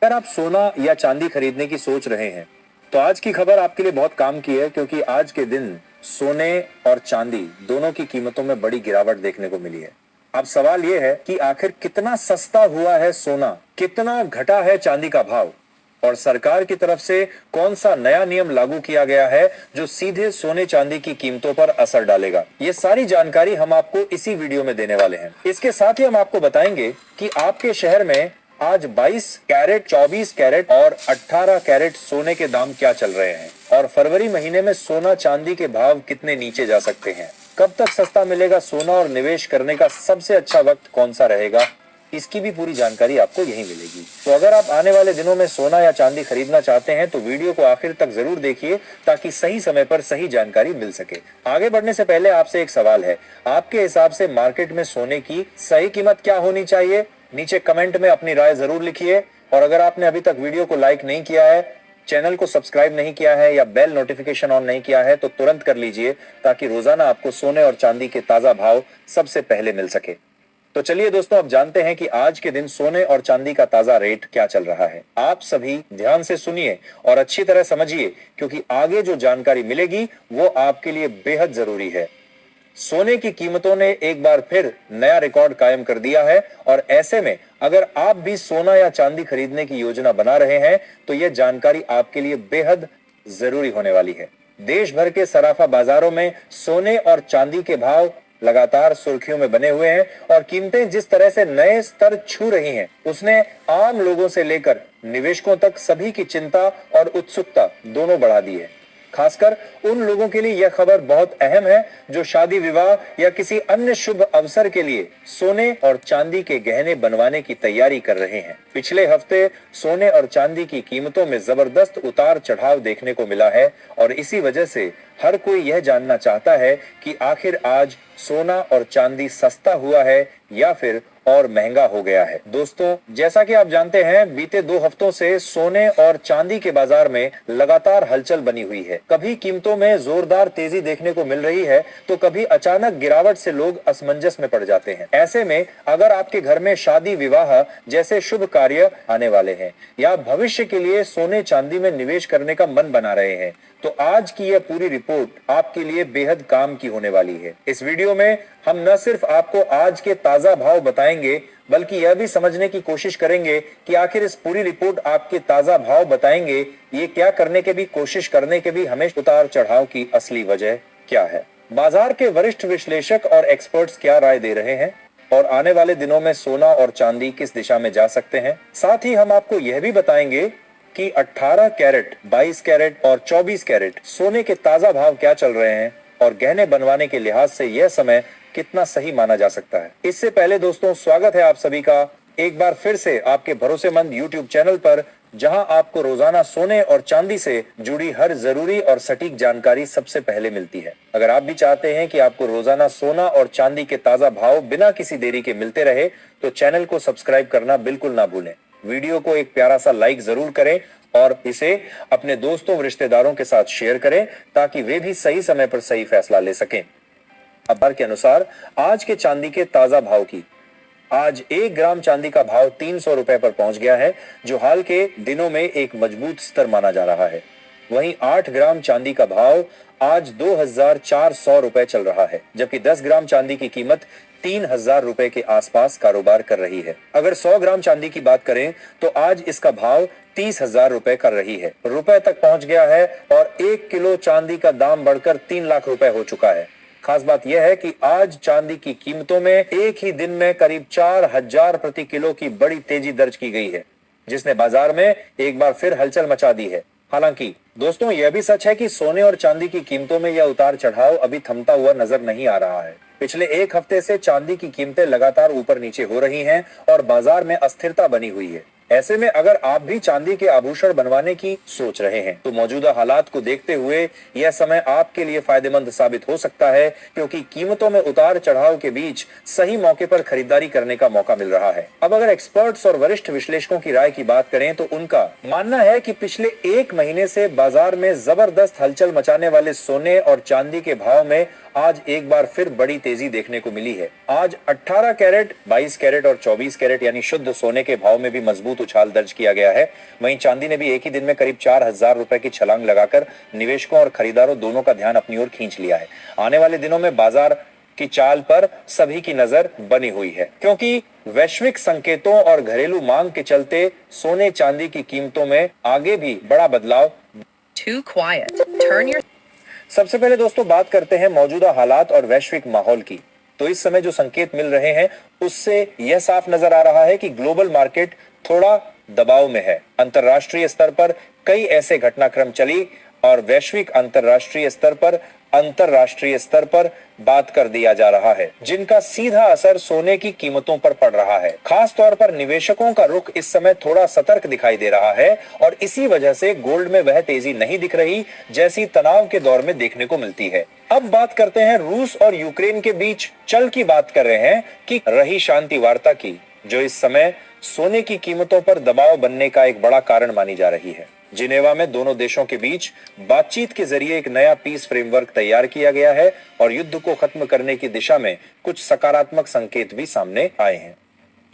अगर आप सोना या चांदी खरीदने की सोच रहे हैं तो आज की खबर आपके लिए बहुत काम की है, क्योंकि आज के दिन सोने और चांदी दोनों की कीमतों में बड़ी गिरावट देखने को मिली है। अब सवाल यह है कि आखिर कितना सस्ता हुआ है सोना, कितना घटा है चांदी का भाव, और सरकार की तरफ से कौन सा नया नियम लागू किया गया है जो सीधे सोने चांदी की कीमतों पर असर डालेगा। ये सारी जानकारी हम आपको इसी वीडियो में देने वाले हैं। इसके साथ ही हम आपको बताएंगे कि आपके शहर में आज 22 कैरेट, 24 कैरेट और 18 कैरेट सोने के दाम क्या चल रहे हैं, और फरवरी महीने में सोना चांदी के भाव कितने नीचे जा सकते हैं, कब तक सस्ता मिलेगा सोना और निवेश करने का सबसे अच्छा वक्त कौन सा रहेगा, इसकी भी पूरी जानकारी आपको यहीं मिलेगी। तो अगर आप आने वाले दिनों में सोना या चांदी खरीदना चाहते हैं तो वीडियो को आखिर तक जरूर देखिए, ताकि सही समय पर सही जानकारी मिल सके। आगे बढ़ने से पहले आपसे एक सवाल है, आपके हिसाब से मार्केट में सोने की सही कीमत क्या होनी चाहिए? नीचे कमेंट में अपनी राय जरूर लिखिए, और अगर आपने अभी तक वीडियो को लाइक नहीं किया है, चैनल को सब्सक्राइब नहीं किया है या बेल नोटिफिकेशन ऑन नहीं किया है तो तुरंत कर लीजिए, ताकि रोजाना आपको सोने और चांदी के ताजा भाव सबसे पहले मिल सके। तो चलिए दोस्तों, अब जानते हैं कि आज के दिन सोने और चांदी का ताजा रेट क्या चल रहा है। आप सभी ध्यान से सुनिए और अच्छी तरह समझिए, क्योंकि आगे जो जानकारी मिलेगी वो आपके लिए बेहद जरूरी है। सोने की कीमतों ने एक बार फिर नया रिकॉर्ड कायम कर दिया है, और ऐसे में अगर आप भी सोना या चांदी खरीदने की योजना बना रहे हैं तो यह जानकारी आपके लिए बेहद जरूरी होने वाली है। देश भर के सराफा बाजारों में सोने और चांदी के भाव लगातार सुर्खियों में बने हुए हैं, और कीमतें जिस तरह से नए स्तर छू रही हैं, उसने आम लोगों से लेकर निवेशकों तक सभी की चिंता और उत्सुकता दोनों बढ़ा दी है। खासकर उन लोगों के लिए यह खबर बहुत अहम है जो शादी विवाह या किसी अन्य शुभ अवसर के लिए सोने और चांदी के गहने बनवाने की तैयारी कर रहे हैं। पिछले हफ्ते सोने और चांदी की कीमतों में जबरदस्त उतार चढ़ाव देखने को मिला है, और इसी वजह से हर कोई यह जानना चाहता है कि आखिर आज सोना और चांदी सस्ता हुआ है या फिर और महंगा हो गया है। दोस्तों, जैसा कि आप जानते हैं, बीते 2 हफ्तों से सोने और चांदी के बाजार में लगातार हलचल बनी हुई है। कभी कीमतों में जोरदार तेजी देखने को मिल रही है तो कभी अचानक गिरावट से लोग असमंजस में पड़ जाते हैं। ऐसे में अगर आपके घर में शादी विवाह जैसे शुभ कार्य आने वाले हैं या भविष्य के लिए सोने चांदी में निवेश करने का मन बना रहे हैं, तो आज की यह पूरी रिपोर्ट आपके लिए बेहद काम की होने वाली है। इस वीडियो में हम न सिर्फ आपको आज के ताजा भाव बताएंगे, बल्कि यह भी समझने की कोशिश करेंगे कि आखिर इस पूरी रिपोर्ट आपके ताजा भाव बताएंगे ये क्या करने के भी कोशिश करने के भी हमें उतार चढ़ाव की असली वजह क्या है। बाजार के वरिष्ठ विश्लेषक और एक्सपर्ट्स क्या राय दे रहे हैं, और आने वाले दिनों में सोना और चांदी किस दिशा में जा सकते हैं। साथ ही हम आपको यह भी बताएंगे कि 18 कैरेट, 22 कैरेट और 24 कैरेट सोने के ताजा भाव क्या चल रहे हैं, और गहने बनवाने के लिहाज से यह समय कितना सही माना जा सकता है। इससे पहले दोस्तों, स्वागत है आप सभी का एक बार फिर से आपके भरोसेमंद YouTube चैनल पर, जहां आपको रोजाना सोने और चांदी से जुड़ी हर जरूरी और सटीक जानकारी सबसे पहले मिलती है। अगर आप भी चाहते हैं कि आपको रोजाना सोना और चांदी के ताजा भाव बिना किसी देरी के मिलते रहे, तो चैनल को सब्सक्राइब करना बिल्कुल ना भूलें। वीडियो को एक प्यारा सा लाइक जरूर करें और इसे अपने दोस्तों और रिश्तेदारों के साथ शेयर करें, ताकि वे भी सही समय पर सही फैसला ले सकें। खबर के अनुसार आज के चांदी के ताजा भाव की, आज 1 ग्राम चांदी का भाव 300 रुपए पर पहुंच गया है, जो हाल के दिनों में एक मजबूत स्तर माना जा रहा है। वहीं 8 ग्राम चांदी का भाव आज 2400 रुपए चल रहा है, जबकि 10 ग्राम चांदी की कीमत 3000 रुपए के आसपास कारोबार कर रही है। अगर 100 ग्राम चांदी की बात करें तो आज इसका भाव 30,000 रुपए कर रही है, रुपए तक पहुंच गया है, और 1 किलो चांदी का दाम बढ़कर 3 लाख रुपए हो चुका है। खास बात यह है कि आज चांदी की कीमतों में एक ही दिन में करीब 4000 प्रति किलो की बड़ी तेजी दर्ज की गई है, जिसने बाजार में एक बार फिर हलचल मचा दी है। हालांकि दोस्तों, यह भी सच है कि सोने और चांदी की कीमतों में यह उतार चढ़ाव अभी थमता हुआ नजर नहीं आ रहा है। पिछले 1 हफ्ते से चांदी की कीमतें लगातार ऊपर नीचे हो रही हैं और बाजार में अस्थिरता बनी हुई है। ऐसे में अगर आप भी चांदी के आभूषण बनवाने की सोच रहे हैं तो मौजूदा हालात को देखते हुए यह समय आपके लिए फायदेमंद साबित हो सकता है, क्योंकि कीमतों में उतार चढ़ाव के बीच सही मौके पर खरीदारी करने का मौका मिल रहा है। अब अगर एक्सपर्ट्स और वरिष्ठ विश्लेषकों की राय की बात करें तो उनका मानना है कि पिछले 1 महीने से बाजार में जबरदस्त हलचल मचाने वाले सोने और चांदी के भाव में आज एक बार फिर बड़ी तेजी देखने को मिली है। आज 18 कैरेट, 22 कैरेट और 24 कैरेट यानी शुद्ध सोने के भाव में भी मजबूत उछाल दर्ज किया गया है। वहीं चांदी ने भी एक ही दिन में करीब 4,000 रुपए की छलांग लगाकर निवेशकों और खरीदारों दोनों का ध्यान अपनी ओर खींच लिया है। आने वाले दिनों में बाजार की चाल पर सभी की नजर बनी हुई है, क्योंकि वैश्विक संकेतों और घरेलू मांग के चलते सोने चांदी की कीमतों में आगे भी बड़ा बदलाव। सबसे पहले दोस्तों बात करते हैं मौजूदा हालात और वैश्विक माहौल की। तो इस समय जो संकेत मिल रहे हैं उससे यह साफ नजर आ रहा है कि ग्लोबल मार्केट थोड़ा दबाव में है। अंतरराष्ट्रीय स्तर पर कई ऐसे घटनाक्रम चली और वैश्विक अंतरराष्ट्रीय स्तर पर बात कर दिया जा रहा है, जिनका सीधा असर सोने की कीमतों पर पड़ रहा है। खास तौर पर निवेशकों का रुख इस समय थोड़ा सतर्क दिखाई दे रहा है और इसी वजह से गोल्ड में वह तेजी नहीं दिख रही जैसी तनाव के दौर में देखने को मिलती है। अब बात करते हैं रूस और यूक्रेन के बीच चल की बात कर रहे हैं कि रही शांति वार्ता की, जो इस समय सोने की कीमतों पर दबाव बनने का एक बड़ा कारण मानी जा रही है। जिनेवा में दोनों देशों के बीच बातचीत के जरिए एक नया पीस फ्रेमवर्क तैयार किया गया है और युद्ध को खत्म करने की दिशा में कुछ सकारात्मक संकेत भी सामने आए हैं।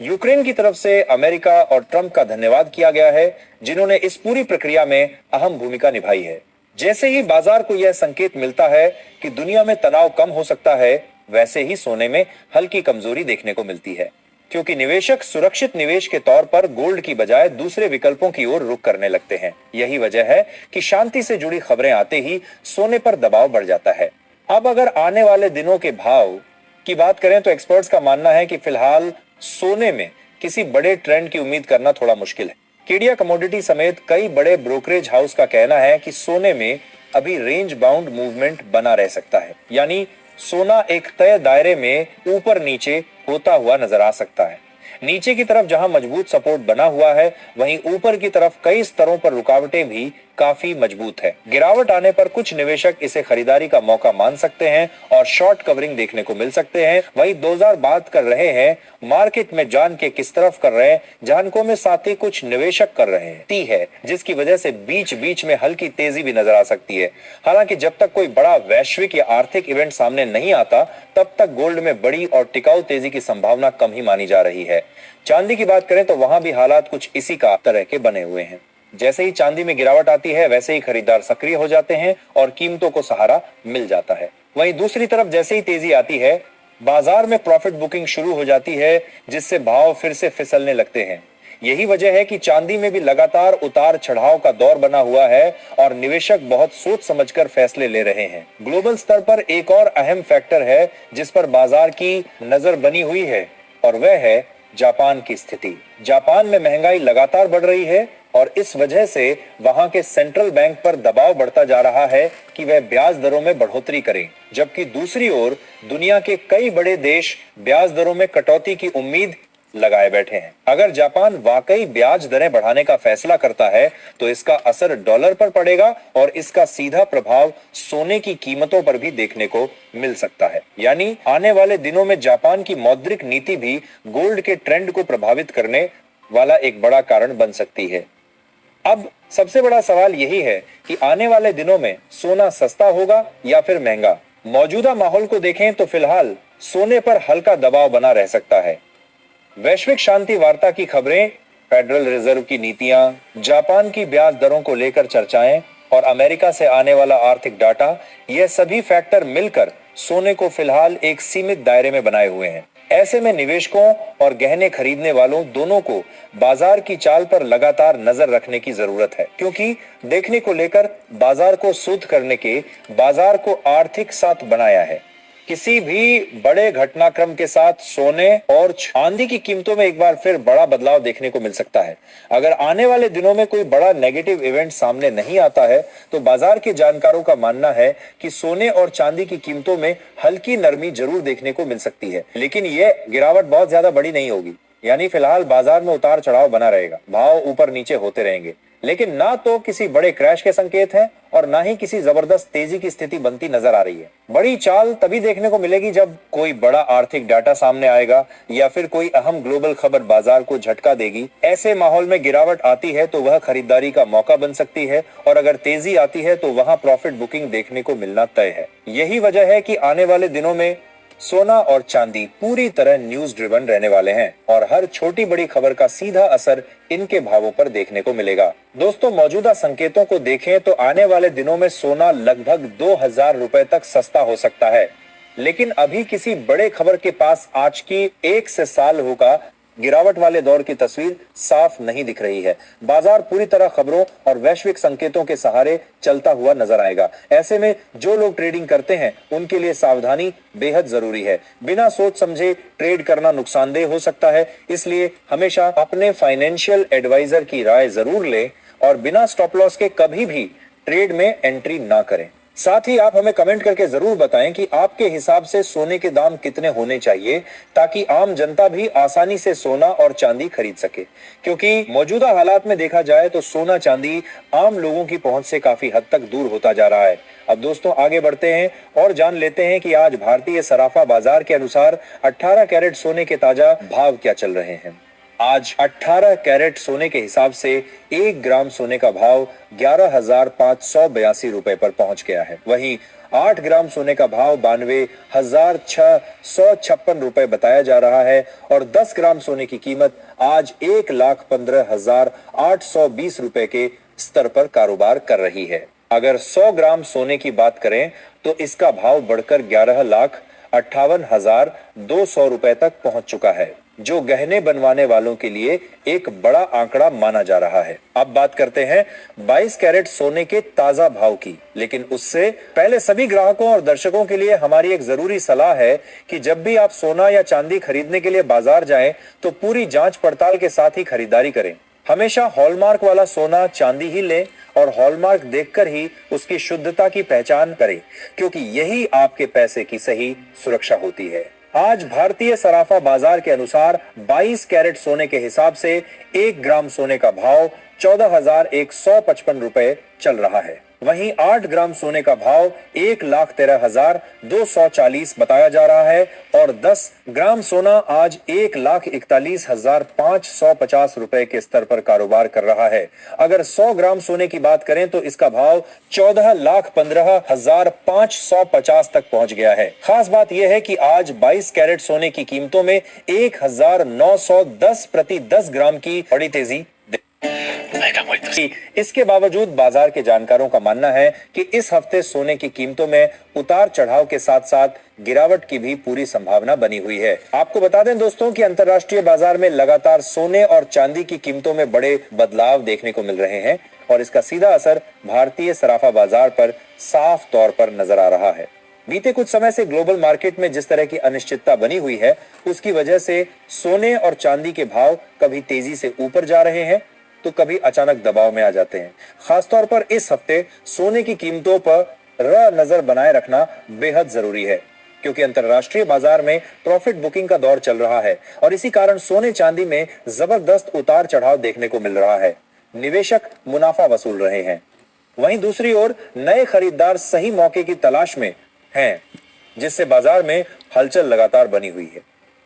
यूक्रेन की तरफ से अमेरिका और ट्रंप का धन्यवाद किया गया है, जिन्होंने इस पूरी प्रक्रिया में अहम भूमिका निभाई है। जैसे ही बाजार को यह संकेत मिलता है कि दुनिया में तनाव कम हो सकता है, वैसे ही सोने में हल्की कमजोरी देखने को मिलती है, क्योंकि निवेशक सुरक्षित निवेश के तौर पर गोल्ड की बजाय दूसरे विकल्पों की ओर रुख करने लगते हैं। यही वजह है कि शांति से जुड़ी खबरें आते ही सोने पर दबाव बढ़ जाता है। अब अगर आने वाले दिनों के भाव की बात करें तो एक्सपर्ट्स का मानना है कि फिलहाल सोने में किसी बड़े ट्रेंड की उम्मीद करना थोड़ा मुश्किल है। केडिया कमोडिटी समेत कई बड़े ब्रोकरेज हाउस का कहना है कि सोने में अभी रेंज बाउंड मूवमेंट बना रह सकता है, यानी सोना एक तय दायरे में ऊपर नीचे होता हुआ नजर आ सकता है। नीचे की तरफ जहां मजबूत सपोर्ट बना हुआ है, वहीं ऊपर की तरफ कई स्तरों पर रुकावटें भी काफी मजबूत है। गिरावट आने पर कुछ निवेशक इसे खरीदारी का मौका मान सकते हैं और शॉर्ट कवरिंग देखने को मिल सकते हैं। वहीं 2000 बात कर रहे हैं, मार्केट में जान के किस तरफ कर रहे हैं, जानकों में साथ ही कुछ निवेशक कर रहे हैं ती है, जिसकी वजह से बीच बीच में हल्की तेजी भी नजर आ सकती है। हालांकि जब तक कोई बड़ा वैश्विक या आर्थिक इवेंट सामने नहीं आता, तब तक गोल्ड में बड़ी और टिकाऊ तेजी की संभावना कम ही मानी जा रही है। चांदी की बात करें तो वहां भी हालात कुछ इसी का तरह के बने हुए हैं। जैसे ही चांदी में गिरावट आती है, वैसे ही खरीदार सक्रिय हो जाते हैं और कीमतों को सहारा मिल जाता है। वहीं दूसरी तरफ जैसे ही तेजी आती है, बाजार में प्रॉफिट बुकिंग शुरू हो जाती है, जिससे भाव फिर से फिसलने लगते हैं। यही वजह है कि चांदी में भी लगातार उतार चढ़ाव का दौर बना हुआ है और निवेशक बहुत सोच समझकर फैसले ले रहे हैं। ग्लोबल स्तर पर एक और अहम फैक्टर है जिस पर बाजार की नजर बनी हुई है, और वह है जापान की स्थिति। जापान में महंगाई लगातार बढ़ रही है और इस वजह से वहां के सेंट्रल बैंक पर दबाव बढ़ता जा रहा है कि वह ब्याज दरों में बढ़ोतरी करें, जबकि दूसरी ओर दुनिया के कई बड़े देश ब्याज दरों में कटौती की उम्मीद लगाए बैठे हैं। अगर जापान वाकई ब्याज दरें बढ़ाने का फैसला करता है तो इसका असर डॉलर पर पड़ेगा और इसका सीधा प्रभाव सोने की कीमतों पर भी देखने को मिल सकता है। यानी आने वाले दिनों में जापान की मौद्रिक नीति भी गोल्ड के ट्रेंड को प्रभावित करने वाला एक बड़ा कारण बन सकती है। अब सबसे बड़ा सवाल यही है कि आने वाले दिनों में सोना सस्ता होगा या फिर महंगा। मौजूदा माहौल को देखें तो फिलहाल सोने पर हल्का दबाव बना रह सकता है। वैश्विक शांति वार्ता की खबरें, फेडरल रिजर्व की नीतियां, जापान की ब्याज दरों को लेकर चर्चाएं और अमेरिका से आने वाला आर्थिक डाटा, यह सभी फैक्टर मिलकर सोने को फिलहाल एक सीमित दायरे में बनाए हुए हैं। ऐसे में निवेशकों और गहने खरीदने वालों दोनों को बाजार की चाल पर लगातार नजर रखने की जरूरत है, क्योंकि देखने को लेकर बाजार को शुद्ध करने के बाजार को आर्थिक साथ बनाया है। किसी भी बड़े घटनाक्रम के साथ सोने और चांदी की कीमतों में एक बार फिर बड़ा बदलाव देखने को मिल सकता है। अगर आने वाले दिनों में कोई बड़ा नेगेटिव इवेंट सामने नहीं आता है तो बाजार के जानकारों का मानना है कि सोने और चांदी की कीमतों में हल्की नरमी जरूर देखने को मिल सकती है, लेकिन यह गिरावट बहुत ज्यादा बड़ी नहीं होगी। यानी फिलहाल बाजार में उतार चढ़ाव बना रहेगा, भाव ऊपर नीचे होते रहेंगे, लेकिन ना तो किसी बड़े क्रैश के संकेत हैं और ना ही किसी जबरदस्त तेजी की स्थिति बनती नजर आ रही है। बड़ी चाल तभी देखने को मिलेगी जब कोई बड़ा आर्थिक डाटा सामने आएगा या फिर कोई अहम ग्लोबल खबर बाजार को झटका देगी। ऐसे माहौल में गिरावट आती है तो वह खरीदारी का मौका बन सकती है और अगर तेजी आती है तो वहां प्रॉफिट बुकिंग देखने को मिलना तय है। यही वजह है कि आने वाले दिनों में सोना और चांदी पूरी तरह न्यूज ड्रिवन रहने वाले हैं और हर छोटी बड़ी खबर का सीधा असर इनके भावों पर देखने को मिलेगा। दोस्तों, मौजूदा संकेतों को देखें तो आने वाले दिनों में सोना लगभग 2000 रुपए तक सस्ता हो सकता है, लेकिन अभी किसी बड़े खबर के पास आज की 1 से साल होगा गिरावट वाले दौर की तस्वीर साफ नहीं दिख रही है। बाजार पूरी तरह खबरों और वैश्विक संकेतों के सहारे चलता हुआ नजर आएगा। ऐसे में जो लोग ट्रेडिंग करते हैं उनके लिए सावधानी बेहद जरूरी है। बिना सोच समझे ट्रेड करना नुकसानदेह हो सकता है, इसलिए हमेशा अपने फाइनेंशियल एडवाइजर की राय जरूर लें और बिना स्टॉप लॉस के कभी भी ट्रेड में एंट्री ना करें। साथ ही आप हमें कमेंट करके जरूर बताएं कि आपके हिसाब से सोने के दाम कितने होने चाहिए ताकि आम जनता भी आसानी से सोना और चांदी खरीद सके, क्योंकि मौजूदा हालात में देखा जाए तो सोना चांदी आम लोगों की पहुंच से काफी हद तक दूर होता जा रहा है। अब दोस्तों आगे बढ़ते हैं और जान लेते हैं कि आज भारतीय सराफा बाजार के अनुसार 18 कैरेट सोने के ताजा भाव क्या चल रहे हैं। आज 18 कैरेट सोने के हिसाब से 1 ग्राम सोने का भाव 11,582 रुपए पर पहुंच गया है। वहीं 8 ग्राम सोने का भाव 92,656 रुपए बताया जा रहा है और 10 ग्राम सोने की कीमत आज 1,15,820 रुपए के स्तर पर कारोबार कर रही है। अगर 100 ग्राम सोने की बात करें तो इसका भाव बढ़कर 11,58,200 रुपए तक पहुंच चुका है, जो गहने बनवाने वालों के लिए एक बड़ा आंकड़ा माना जा रहा है। अब बात करते हैं 22 कैरेट सोने के ताजा भाव की, लेकिन उससे पहले सभी ग्राहकों और दर्शकों के लिए हमारी एक जरूरी सलाह है कि जब भी आप सोना या चांदी खरीदने के लिए बाजार जाएं तो पूरी जांच पड़ताल के साथ ही खरीदारी करें। हमेशा हॉलमार्क वाला सोना चांदी ही लें और हॉलमार्क देखकर ही उसकी शुद्धता की पहचान करें, क्योंकि यही आपके पैसे की सही सुरक्षा होती है। आज भारतीय सराफा बाजार के अनुसार 22 कैरेट सोने के हिसाब से 1 ग्राम सोने का भाव 14,155 रुपए चल रहा है। वहीं 8 ग्राम सोने का भाव 1,13,240 बताया जा रहा है और 10 ग्राम सोना आज 1,41,550 रुपए के स्तर पर कारोबार कर रहा है। अगर 100 ग्राम सोने की बात करें तो इसका भाव 14,15,550 तक पहुंच गया है। खास बात यह है कि आज 22 कैरेट सोने की कीमतों में 1,910 प्रति 10 ग्राम की बड़ी तेजी। इसके बावजूद बाजार के जानकारों का मानना है कि इस हफ्ते सोने की कीमतों में उतार चढ़ाव के साथ साथ गिरावट की भी पूरी संभावना बनी हुई है। आपको बता दें दोस्तों कि अंतर्राष्ट्रीय बाजार में लगातार सोने और चांदी की कीमतों में बड़े बदलाव देखने को मिल रहे हैं और इसका सीधा असर भारतीय सराफा बाजार पर साफ तौर पर नजर आ रहा है। बीते कुछ समय से ग्लोबल मार्केट में जिस तरह की अनिश्चितता बनी हुई है उसकी वजह से सोने और चांदी के भाव कभी तेजी से ऊपर जा रहे हैं तो कभी अचानक दबाव में आ जाते हैं। खासतौर पर इस हफ्ते सोने की कीमतों पर नजर बनाए रखना बेहद जरूरी है, क्योंकि अंतर्राष्ट्रीय बाजार में प्रॉफिट बुकिंग का दौर चल रहा है और इसी कारण सोने चांदी में जबरदस्त उतार चढ़ाव देखने को मिल रहा है। निवेशक मुनाफा वसूल रहे हैं, वहीं दूसरी ओर नए खरीदार सही मौके की तलाश में हैं, जिससे बाजार में हलचल लगातार बनी हुई है।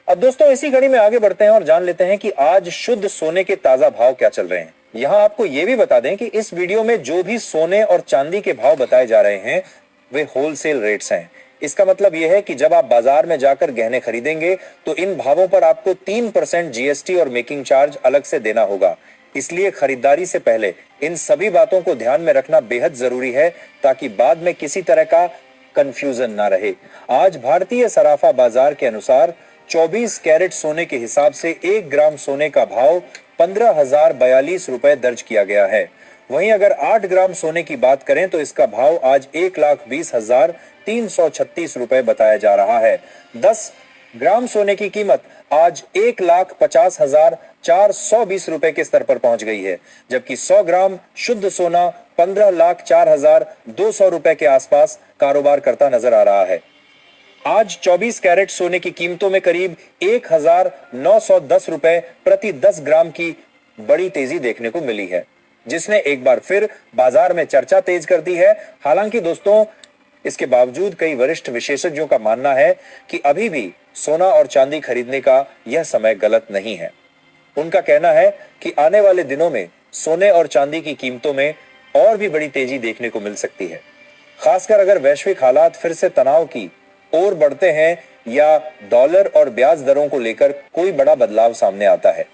अब दोस्तों इसी कड़ी में आगे बढ़ते हैं और जान लेते हैं कि आज शुद्ध सोने के ताजा भाव क्या चल रहे हैं। यहाँ आपको ये भी बता दें कि इस वीडियो में जो भी सोने और चांदी के भाव बताए जा रहे हैं वे होलसेल रेट्स हैं। इसका मतलब यह है कि जब आप बाजार में जाकर गहने खरीदेंगे तो इन भावों पर आपको 3% जीएसटी और मेकिंग चार्ज अलग से देना होगा। इसलिए खरीदारी से पहले इन सभी बातों को ध्यान में रखना बेहद जरूरी है ताकि बाद में किसी तरह का कंफ्यूजन ना रहे। आज भारतीय सराफा बाजार के अनुसार 24 कैरेट सोने के हिसाब से 1 ग्राम सोने का भाव 15,042 रुपए दर्ज किया गया है। वहीं अगर 8 ग्राम सोने की बात करें तो इसका भाव आज 1,20,336 रुपए बताया जा रहा है। 10 ग्राम सोने की कीमत आज 1,50,420 रुपए के स्तर पर पहुंच गई है, जबकि 100 ग्राम शुद्ध सोना 15,04,200 रुपए के आसपास कारोबार करता नजर आ रहा है। आज 24 कैरेट सोने की कीमतों में करीब 1,910 रुपए प्रति 10 ग्राम की बड़ी तेजी देखने को मिली है। जिसने एक बार फिर बाजार में चर्चा तेज कर दी है। हालांकि दोस्तों, इसके बावजूद कई वरिष्ठ विशेषज्ञों का मानना है कि अभी भी सोना और चांदी खरीदने का यह समय गलत नहीं है। उनका कहना है कि आने वाले दिनों में सोने और चांदी की कीमतों में और भी बड़ी तेजी देखने को मिल सकती है, खासकर अगर वैश्विक हालात फिर से तनाव की ओर बढ़ते हैं या डॉलर और ब्याज दरों को लेकर कोई बड़ा बदलाव सामने आता है।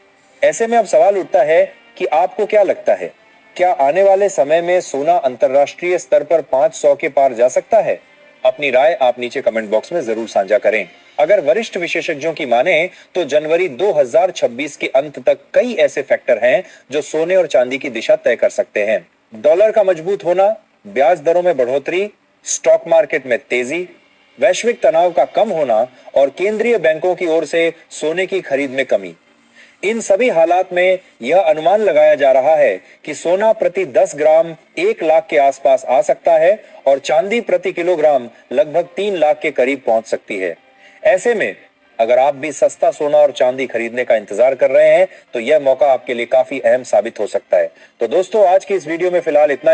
ऐसे में अब सवाल उठता है कि आपको क्या लगता है, क्या आने वाले समय में सोना अंतरराष्ट्रीय स्तर पर 500 के पार जा सकता है? अपनी राय आप नीचे कमेंट बॉक्स में जरूर साझा करें। अगर वरिष्ठ विशेषज्ञों की माने तो जनवरी 2026 के अंत तक कई ऐसे फैक्टर हैं जो सोने और चांदी की दिशा तय कर सकते हैं। डॉलर का मजबूत होना, ब्याज दरों में बढ़ोतरी, स्टॉक मार्केट में तेजी, वैश्विक तनाव का कम होना और केंद्रीय बैंकों की ओर से सोने की खरीद में कमी। इन सभी हालात में यह अनुमान लगाया जा रहा है कि सोना प्रति 10 ग्राम 1 लाख के आसपास आ सकता है और चांदी प्रति किलोग्राम लगभग 3 लाख के करीब पहुंच सकती है। ऐसे में अगर आप भी सस्ता सोना और चांदी खरीदने का इंतजार कर रहे हैं तो यह मौका आपके लिए काफी अहम साबित हो सकता है। तो दोस्तों, आज की इस वीडियो में फिलहाल इतना ही।